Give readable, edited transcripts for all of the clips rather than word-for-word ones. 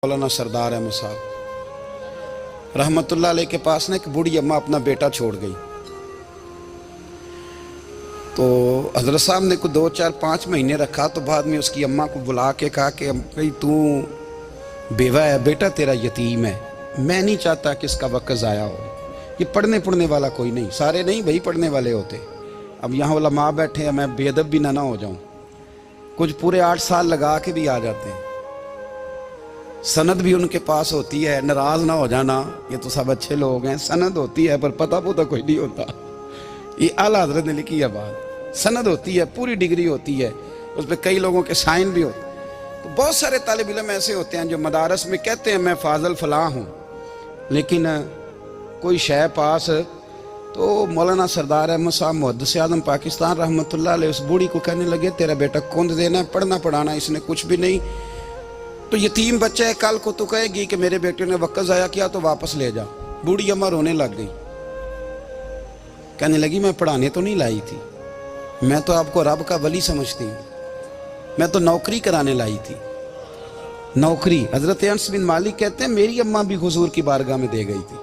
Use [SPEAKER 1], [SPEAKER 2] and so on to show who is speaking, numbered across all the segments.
[SPEAKER 1] مولانا سردار احمد صاحب رحمتullah علیہ کے پاس نا ایک بوڑھی اماں اپنا بیٹا چھوڑ گئی. تو حضرت صاحب نے کو 2 4 5 مہینے رکھا. تو بعد میں اس کی اماں کو بلا کے کہا کہ بھائی تو بیوہ ہے، بیٹا تیرا یتیم ہے، میں نہیں چاہتا کہ اس کا وقت ضائع ہو. یہ پڑھنے والا کوئی نہیں، سارے نہیں بھائی پڑھنے والے ہوتے. اب یہاں علماء بیٹھے ہیں، میں بے ادب بھی نہ ہو جاؤں. کچھ پورے 8 سال لگا کے بھی آ جاتے ہیں، سند بھی ان کے پاس ہوتی ہے. ناراض نہ ہو جانا، یہ تو سب اچھے لوگ ہیں. سند ہوتی ہے پر پتہ کوئی نہیں ہوتا. یہ اعلیٰ حضرت نے لکھی ہے بات. سند ہوتی ہے، پوری ڈگری ہوتی ہے، اس پہ کئی لوگوں کے سائن بھی ہوتے ہیں. تو بہت سارے طالب علم ایسے ہوتے ہیں جو مدارس میں کہتے ہیں میں فاضل فلاں ہوں، لیکن کوئی شے پاس. تو مولانا سردار احمد صاحب محدث اعظم پاکستان رحمتullah علیہ اس بوڑھی کو کہنے لگے تیرا بیٹا کند دینا ہے، پڑھنا پڑھانا اس نے کچھ بھی نہیں. تو یتیم بچہ ہے، کل کو تو کہے گی کہ میرے بیٹے نے وقت ضائع کیا تو واپس لے جا. بوڑھی اماں رونے لگ گئی، کہنے لگی میں پڑھانے تو نہیں لائی تھی، میں تو آپ کو رب کا ولی سمجھتی ہوں، میں تو نوکری کرانے لائی تھی. نوکری. حضرت انس بن مالک کہتے ہیں میری اماں بھی حضور کی بارگاہ میں دے گئی تھی.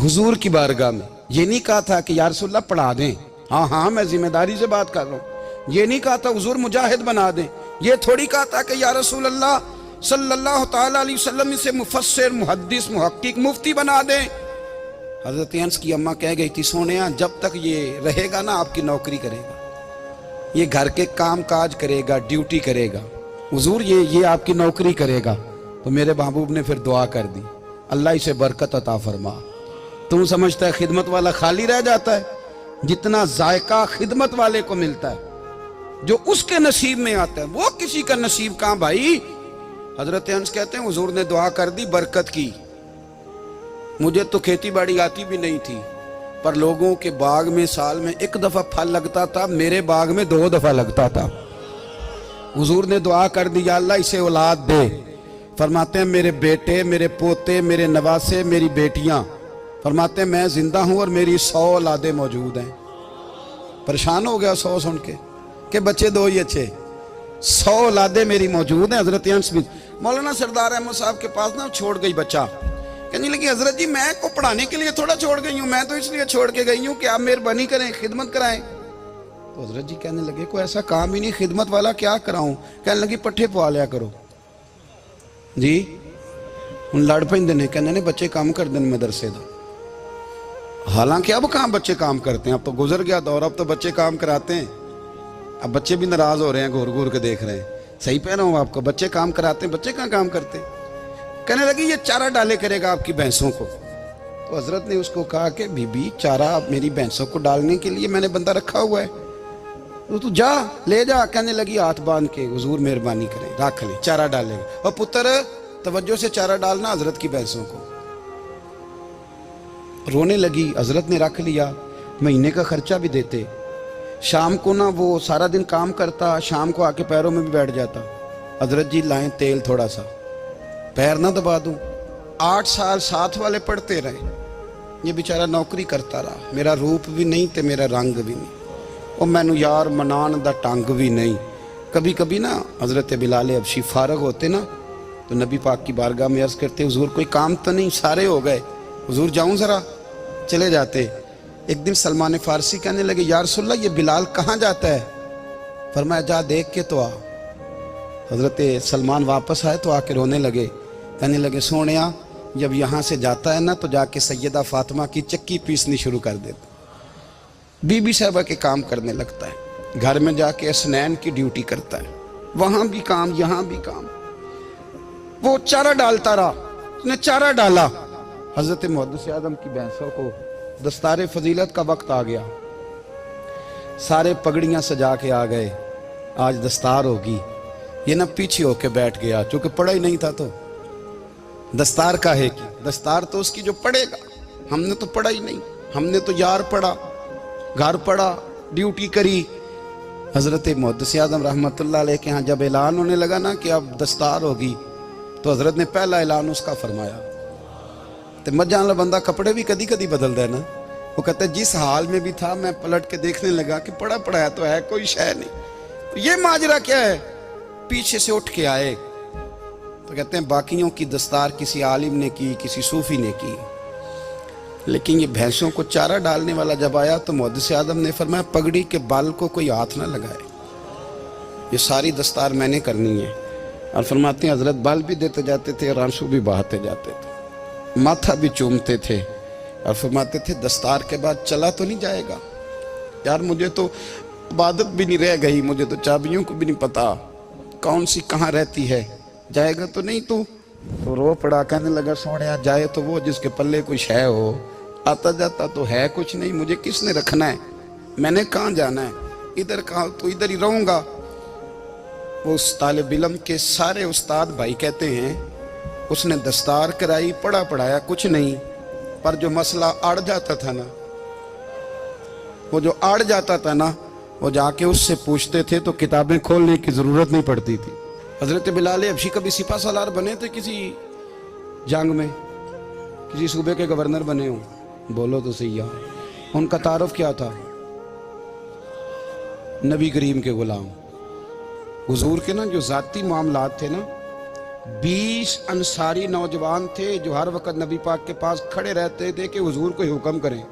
[SPEAKER 1] حضور کی بارگاہ میں یہ نہیں کہا تھا کہ یا رسول اللہ پڑھا دیں، ہاں میں ذمہ داری سے بات کر رہا ہوں. یہ نہیں کہا تھا حضور مجاہد بنا دیں. یہ تھوڑی کہا تھا کہ یا رسول اللہ صلی اللہ تعالیٰ علیہ وسلم سے مفسر، محدث، محقق، مفتی بنا دیں. حضرت انس کی اماں کہہ گئی تھی سونیا جب تک یہ رہے گا نا آپ کی نوکری کرے گا، یہ گھر کے کام کاج کرے گا، ڈیوٹی کرے گا. حضور یہ آپ کی نوکری کرے گا. تو میرے محبوب نے پھر دعا کر دی اللہ اسے برکت عطا فرما. تم سمجھتا ہے خدمت والا خالی رہ جاتا ہے؟ جتنا ذائقہ خدمت والے کو ملتا ہے، جو اس کے نصیب میں آتا ہے، وہ کسی کا نصیب کہاں بھائی. حضرت انس کہتے ہیں حضور نے دعا کر دی، برکت کی. مجھے تو کھیتی باڑی آتی بھی نہیں تھی، پر لوگوں کے باغ میں سال میں 1 دفعہ پھل لگتا تھا، میرے باغ میں 2 دفعہ لگتا تھا. حضور نے دعا کر دی یا اللہ اسے اولاد دے. فرماتے ہیں میرے بیٹے، میرے پوتے، میرے نواسے، میری بیٹیاں، فرماتے ہیں میں زندہ ہوں اور میری 100 اولادیں موجود ہیں. پریشان ہو گیا 100 سن کے کہ بچے 2 ہی اچھے. 100 اولادیں میری موجود ہیں. حضرت انس بن مولانا سردار احمد صاحب کے پاس نا چھوڑ گئی بچہ. کہنے لگی حضرت جی میں کو پڑھانے کے لیے تھوڑا چھوڑ گئی ہوں، میں تو اس لیے چھوڑ کے گئی ہوں کہ آپ مہربانی کریں، خدمت کرائیں. تو حضرت جی کہنے لگے کوئی ایسا کام ہی نہیں، خدمت والا کیا کراؤں. کہنے لگی پٹھے پوا لیا کرو. جی ان لڑ پیندے نے، کہنے نے بچے کام کر دیں مدرسے دا. حالانکہ اب کہاں بچے کام کرتے ہیں، اب تو گزر گیا دور، اب تو بچے کام کراتے ہیں. اب بچے بھی ناراض ہو رہے ہیں، گھور گھور کے دیکھ رہے ہیں. صحیح پہ رہا ہوں آپ کو، بچے کام کراتے ہیں، بچے کہاں کام کرتے ہیں. کہنے لگی یہ چارہ ڈالے کرے گا آپ کی بھینسوں کو. تو حضرت نے اس کو کہا کہ بی بی چارہ میری بھینسوں کو ڈالنے کے لیے میں نے بندہ رکھا ہوا ہے، تو جا لے جا. کہنے لگی ہاتھ باندھ کے حضور مہربانی کریں رکھ لیں، چارہ ڈالے گا. اور پتر توجہ سے چارہ ڈالنا حضرت کی بھینسوں کو. رونے لگی. حضرت نے رکھ لیا، مہینے کا خرچہ بھی دیتے. شام کو نا وہ سارا دن کام کرتا، شام کو آ کے پیروں میں بھی بیٹھ جاتا. حضرت جی لائیں تیل تھوڑا سا، پیر نہ دبا دوں. 8 سال ساتھ والے پڑھتے رہے، یہ بیچارہ نوکری کرتا رہا. میرا روپ بھی نہیں تے میرا رنگ بھی نہیں، اور مینو یار منان دا ٹنگ بھی نہیں. کبھی کبھی نا حضرت بلال حبشی فارغ ہوتے نا تو نبی پاک کی بارگاہ میں عرض کرتے حضور کوئی کام تو نہیں، سارے ہو گئے، حضور جاؤں ذرا. چلے جاتے. ایک دن سلمان فارسی کہنے لگے یا رسول اللہ یہ بلال کہاں جاتا ہے؟ فرمایا جا دیکھ کے تو آ. حضرت سلمان واپس آئے تو آ کے رونے لگے. کہنے لگے سونیا جب یہاں سے جاتا ہے نا تو جا کے سیدہ فاطمہ کی چکی پیسنی شروع کر دیتا، بی بی صاحبہ کے کام کرنے لگتا ہے. گھر میں جا کے اسنین کی ڈیوٹی کرتا ہے، وہاں بھی کام یہاں بھی کام. وہ چارہ ڈالتا رہا، اس نے چارہ ڈالا. حضرت محدث اعظم کی بھینسوں کو دستار فضیلت کا وقت آ گیا، سارے پگڑیاں سجا کے آ گئے. آج دستار ہوگی. یہ نہ پیچھے ہو کے بیٹھ گیا، چونکہ پڑھا ہی نہیں تھا تو دستار کا ہے کہ دستار تو اس کی جو پڑھے گا. ہم نے تو پڑھا ہی نہیں، ہم نے تو یار پڑھا، گھر پڑھا، ڈیوٹی کری. حضرت محدث اعظم رحمتullah علیہ کے ہاں جب اعلان ہونے لگا نا کہ اب دستار ہوگی تو حضرت نے پہلا اعلان اس کا فرمایا. تو مجھے والا بندہ کپڑے بھی کدی کدی بدلتا ہے نا. وہ کہتا ہے جس حال میں بھی تھا میں پلٹ کے دیکھنے لگا کہ پڑھا پڑھایا تو ہے، کوئی شے نہیں. یہ ماجرا کیا ہے؟ پیچھے سے اٹھ کے آئے تو کہتے ہیں باقیوں کی دستار کسی عالم نے کی, کسی صوفی نے کی, لیکن یہ بھینسوں کو چارہ ڈالنے والا جب آیا تو محدث اعظم نے فرمایا پگڑی کے بال کو کوئی ہاتھ نہ لگائے, یہ ساری دستار میں نے کرنی ہے. اور فرماتے ہیں حضرت بال بھی دیتے جاتے تھے اور آنسو بھی بہاتے جاتے تھے, ماتھا بھی چومتے تھے اور فرماتے تھے دستار کے بعد چلا تو نہیں جائے گا یار, مجھے تو عبادت بھی نہیں رہ گئی, مجھے تو چابیوں کو بھی نہیں پتا کون سی کہاں رہتی ہے, جائے گا تو نہیں تو رو پڑا, کہنے لگا سوڑیا جائے تو وہ جس کے پلے کچھ ہے ہو, آتا جاتا تو ہے کچھ نہیں, مجھے کس نے رکھنا ہے, میں نے کہاں جانا ہے, ادھر کہاں تو ادھر ہی رہوں گا. وہ اس طالب علم کے سارے استاد بھائی کہتے ہیں اس نے دستار کرائی, پڑھا پڑھایا کچھ نہیں, پر جو مسئلہ اڑ جاتا تھا نا, وہ جو اڑ جاتا تھا نا, وہ جا کے اس سے پوچھتے تھے تو کتابیں کھولنے کی ضرورت نہیں پڑتی تھی. حضرت بلال حبشی کبھی سپاہ سالار بنے تھے کسی جنگ میں, کسی صوبے کے گورنر بنے ہوں, بولو تو صحیح یار. ان کا تعارف کیا تھا؟ نبی کریم کے غلام. حضور کے نا جو ذاتی معاملات تھے نا, 20 انصاری نوجوان تھے جو ہر وقت نبی پاک کے پاس کھڑے رہتے تھے کہ حضور کو حکم کریں,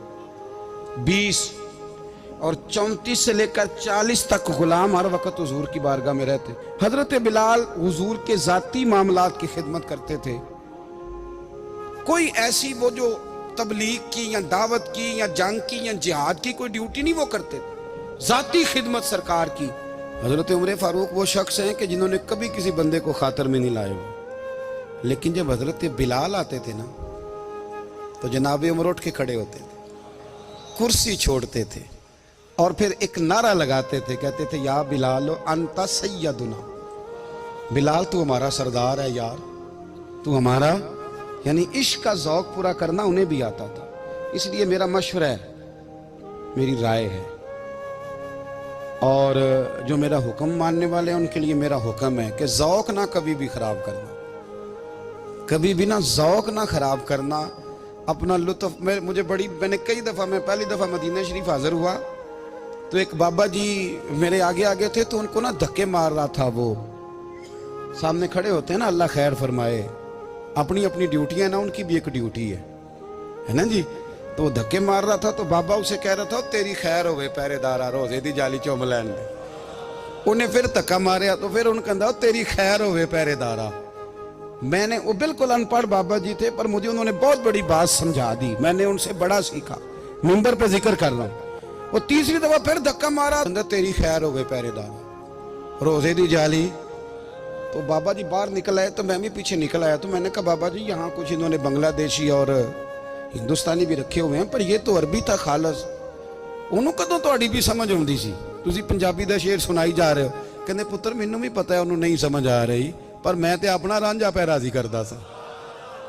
[SPEAKER 1] 20, اور 34 سے لے کر 40 تک غلام ہر وقت حضور کی بارگاہ میں رہتے. حضرت بلال حضور کے ذاتی معاملات کی خدمت کرتے تھے. کوئی ایسی وہ جو تبلیغ کی یا دعوت کی یا جنگ کی یا جہاد کی کوئی ڈیوٹی نہیں وہ کرتے, ذاتی خدمت سرکار کی. حضرت عمر فاروق وہ شخص ہیں کہ جنہوں نے کبھی کسی بندے کو خاطر میں نہیں لائے ہو, لیکن جب حضرت بلال آتے تھے نا تو جناب عمر اٹھ کے کھڑے ہوتے تھے, کرسی چھوڑتے تھے اور پھر ایک نعرہ لگاتے تھے, کہتے تھے یا بلال انت سیدنا, بلال تو ہمارا سردار ہے یار, تو ہمارا. یعنی عشق کا ذوق پورا کرنا انہیں بھی آتا تھا. اس لیے میرا مشورہ ہے, میری رائے ہے, اور جو میرا حکم ماننے والے ہیں ان کے لیے میرا حکم ہے کہ ذوق نہ کبھی بھی خراب کرنا, کبھی بھی نہ ذوق نہ خراب کرنا, اپنا لطف. میں نے کئی دفعہ, میں پہلی دفعہ مدینہ شریف حاضر ہوا تو ایک بابا جی میرے آگے آگے تھے, تو ان کو نا دھکے مار رہا تھا. وہ سامنے کھڑے ہوتے ہیں نا, اللہ خیر فرمائے, اپنی اپنی ڈیوٹی ہے نا, ان کی بھی ایک ڈیوٹی ہے نا جی. تو وہ دھکے مار رہا تھا تو بابا اسے کہہ رہا تھا تیری خیر ہوئے پہرے دارا, روزے دی جالی چوم لین دے. انہیں پھر دھکا ماریا تو پھر ان کہا تیری خیر ہوئے پہرے دارا. میں نے, وہ بالکل ان پڑھ بابا جی تھے, پر مجھے انہوں نے بہت بڑی بات سمجھا دی, میں نے ان سے بڑا سیکھا, منبر پہ ذکر کر رہا ہوں. وہ تیسری دفعہ پھر دھکا مارا, تیری خیر ہوئے پہرے دارا, روزے دی جالی. تو بابا جی باہر نکل آئے تو میں بھی پیچھے نکل آیا. تو میں نے کہا بابا جی یہاں کچھ انہوں نے بنگلہ دیشی اور ہندوستانی بھی رکھے ہوئے ہیں, پر یہ تو عربی تھا خالص, انہوں کدوں تہاڈی بھی سمجھ آؤندی سی, تسی پنجابی دا شعر سنائی جا رہے ہو. کہندے پتر مینوں بھی پتہ ہے انہوں نہیں سمجھ آ رہی, پر میں تے اپنا رانجھا پہ راضی کردا سا.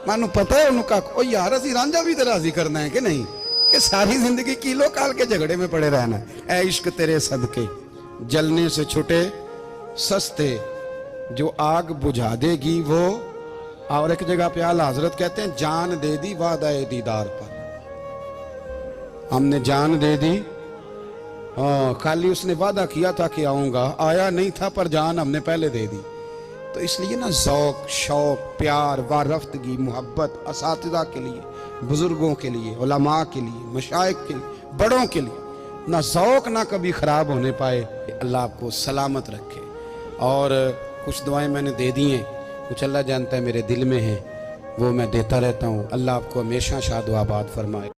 [SPEAKER 1] مانوں پتہ ہے انہوں کا او یار اسی رانجھا بھی تے راضی کرنا ہے کہ نہیں, کہ ساری زندگی کیلو کال کے جھگڑے میں پڑے رہنا ہے. اے عشق تیرے صدقے جلنے سے چھٹے سستے, جو آگ بجھا دے گی وہ. اور ایک جگہ پہ اعلیٰ حضرت کہتے ہیں جان دے دی وعدہ دیدار پر, ہم نے جان دے دی. خالی اس نے وعدہ کیا تھا کہ آؤں گا, آیا نہیں تھا, پر جان ہم نے پہلے دے دی. تو اس لیے نا ذوق, شوق, پیار, وارفتگی, محبت اساتذہ کے لیے, بزرگوں کے لیے, علماء کے لیے, مشائخ کے لیے, بڑوں کے لیے, نہ ذوق نہ کبھی خراب ہونے پائے. اللہ آپ کو سلامت رکھے. اور کچھ دعائیں میں نے دے دی ہیں, کچھ اللہ جانتا ہے میرے دل میں ہیں, وہ میں دیتا رہتا ہوں. اللہ آپ کو ہمیشہ شاد و آباد فرمائے.